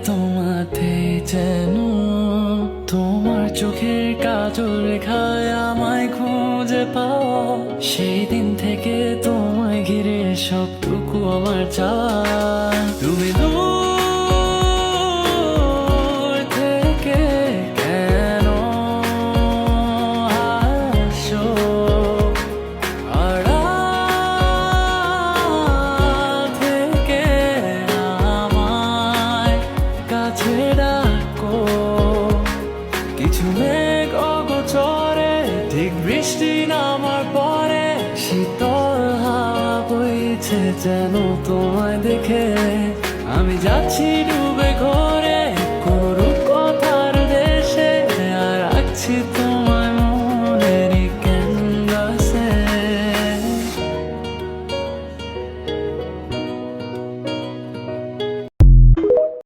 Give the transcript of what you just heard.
তোমাতে যেন তোমার চোখের কাজল রেখায় আমায় খুঁজে পাও। সেই দিন থেকে তোমায় ঘিরে সবটুকু আমার চাওয়া। তুমি দূর থেকে কেন আসো, আড়াল থেকে আমায় কাছে ডাকো। কিছু মেঘ অগোচরে ঠিক বৃষ্টি নামার পরে শীতল হাওয়া বইছে যেন তোমায় দেখে। আমি যাচ্ছি